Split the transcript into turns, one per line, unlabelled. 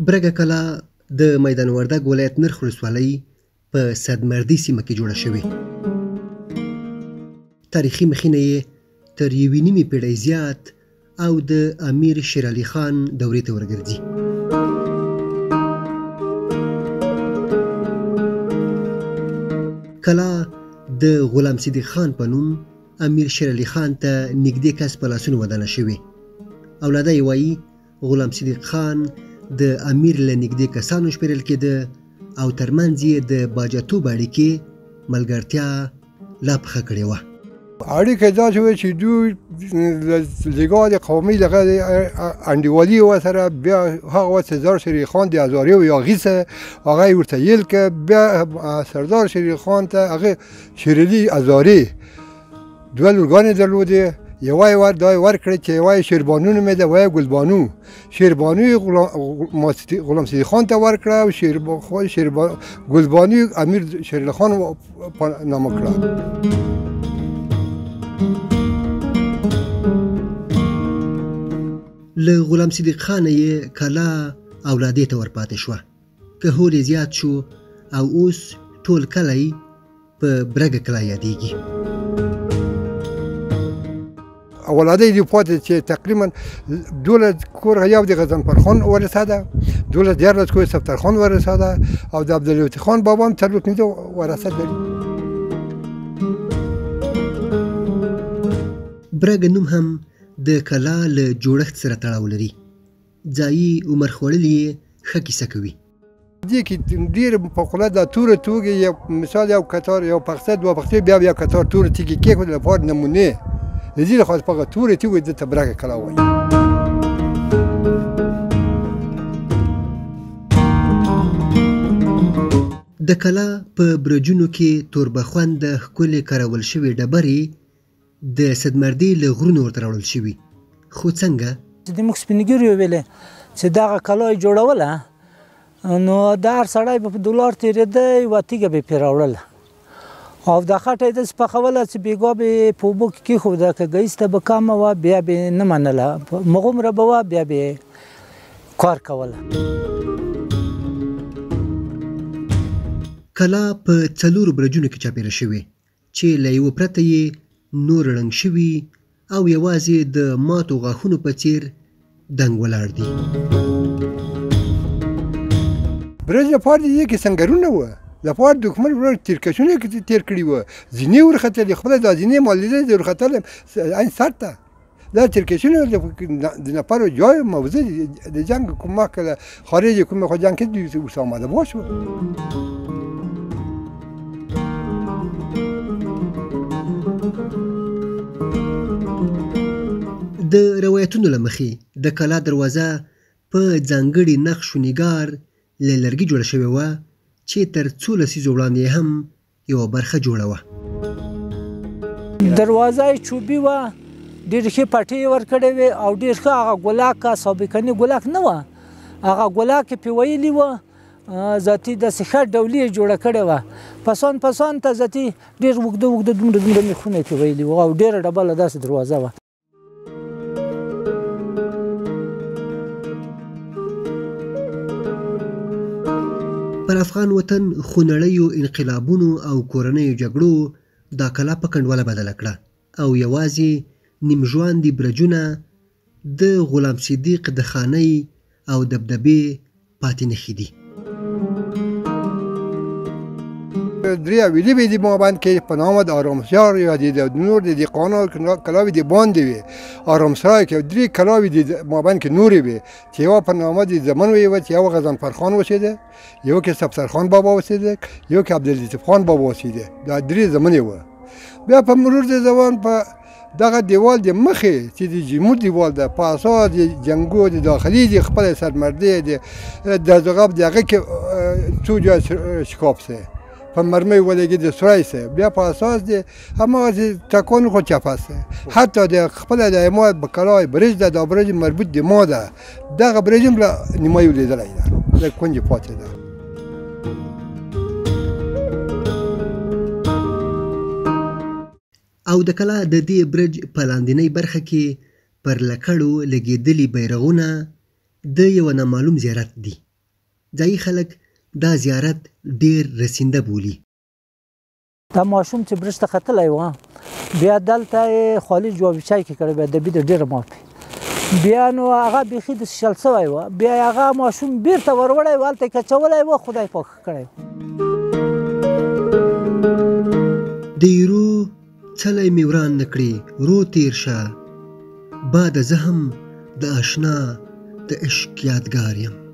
برګه کلا د میدان وردګ ولایت نرخ ولسوالۍ په صدمردي سیمه کې جوړه شوې. تاریخي مخینه یې تر یوې نیمې پېړۍ زیات او د امیر شیر علي خان دورې ته ورګرځي. کلا د غلام صدیق خان په نوم امیر شیر علي خان ته نږدې کس په لاسونو ودانه شوې. اولاده یې وایي غلام صدیق خان د امیر له نږدې کسانو شمیرل کېده او ترمنځ یې د باجتوب اړیکې ملګرتیا لا پخه کړې وه.
اړیکه داسې وه چې دوی لګا د قومي دغه انډیوالي ورسره بیا هغه وخت سردار شیر خان د هزارې و یاغي څه هغه یې ورته یل که بیا سردار شیر خان ته هغه شیر علي هزارې دوه لورګانې درلودې. یوه یې ورکړې چې یوه یې شیربانو نومېده وه یې ګلبانو. شیربانو یې غلام صدیق خان ته ورکړه او ګلبانو یې امیر شیر علي خان په نامه کړه.
له غلام صدیق خانه یې کلا اولادې ته ورپاتې شوه. که هول یې زیات شو او اوس ټول کلی په برګه کلا یادېږي.
اولاده یې پاتې چې تقریبا 12 کور یو د غضنفر خان ورثه ده، 12 کور صفدر خان ورثه ده او د عبداللطیف خان بابا هم 15 ورثه لري.
برګه نوم هم د کلا له جوړښت سره تړاو لري. ځایي عمر خوړلي ښه کیسه کوي.
دې کې ډېر فوقالعاده توره توګې یو مثال یو کتار یو پخڅه دوه پخڅې بیا کتار توره تیږې کېښودې لپاره نمونې د دې لخوا په هغه تورې تیږې دې ته برګه کلا وایي.
د کلا په برجونو کې توربخونده ښکلې کارول شوې ډبرې د صدمردي له غرونو ورته راوړل شوي. خو څنګه؟
د موږ سپین ږیرو ویلې چې دغه کلا یې جوړوله نو د هر سړی به په دولار تېرېده یوه تیږه به یې پرې راوړله او د خټه یې داسې پخوله چې بېګا به یې په اوبو کې کېښوده که ګیسته به کمه وه بیا به یې نه منله مغومره به وه بیا به یې کار کوله.
کلا په 4 برجونو کې چاپېره شوې چې له یوه پرته یې نور رنګ شوي او یوازې د ماتو غاښونو په څیر دنګ ولاړ دي.
برج لپاره دې کې سنګرونه وه لپاره دښمن ورور تیرکشونه تیر کړي وه زینې ورختلې خپله دا زینې مالیدې دې ورختلې عین سر ته دا تیرکشونه د لپاره جای موضوع د جنگ کوم مخکې خارج کوم خو جنگ کې اوس آماده باش و.
د روایتونو له مخې د کلا دروازه په ځانګړي نقش و نګار له لرګي جوړه شوې وه چې تر 2 لسیزو وړاندې هم یوه برخه جوړه وه.
دروازه یې چوبي وه، ډېرې ښې پټې یې ورکړې وې او ډېر ښه هغه ګلاکه سابقني ګلاک نه وه، هغه ګلاک یې پرې ویلې وه ذاتي داسې ښه ډولي یې جوړه کړې وه. پسان ته ذاتي ډېر اوږده دومره میخونه یې پرې ویلي وه او ډېره ډبله داسې دروازه وه.
پر افغان وطن خونړیو انقلابونو او کورنیو جګړو دا کلا په کنډواله بدله کړه او یوازې نیمژواندي برجونه د غلام صدیق د خانۍ او دبدبې پاتې نښې دي.
درې ویلې وې د مابین کې په نامه د آرامسیار یا د نور د قانون کلاوې د باندې وې آرامسرای کې 3 کلاوې د مابین کې نورې وې چې یوه په نامه د زمن وې چې یو غضنفر خان اوسېده، یو کې صفدر خان بابا اوسېده، یو کې عبداللطیف خان بابا اوسېده. دا 3 زمنې وه. بیا په مرور د زمان په دغه دیوال د مخې چې د جمهور دیوال ده په اساس د جنګو د داخلي د خپل سرمردې د دغه کې څو جای شکاف سه په مرمۍ ولګي د سورای سه بیا په اساس د هماغه تکون خو چپه سه حتی د خپل د اماد بکلای برج د برج مربوط د ما ده دغه برج هم نیمه ولیدلای ده د کونجي پاتې ده.
او د کلا د دې برج په لاندنۍ برخه کې پر لکړو لګېدلي بیرغونه د یو نامعلوم زیارت دي ځایي خلک دا زیارت ډیر رسنده بولي.
دا ماشوم چې برج ته ختلی و بیا دلته یې خالي جوابچای کې کړی بیا د بید ډېره معافي بیا نو هغه بیخي د شل سوی و بیا هغه ماشوم بیرته وروړی و هلته یې کچولی و خدای پاک کړی.
د ایرو څلی مې وران نه کړې ورو تیر شه باده زه هم د اشنا د عشق یادګار یم.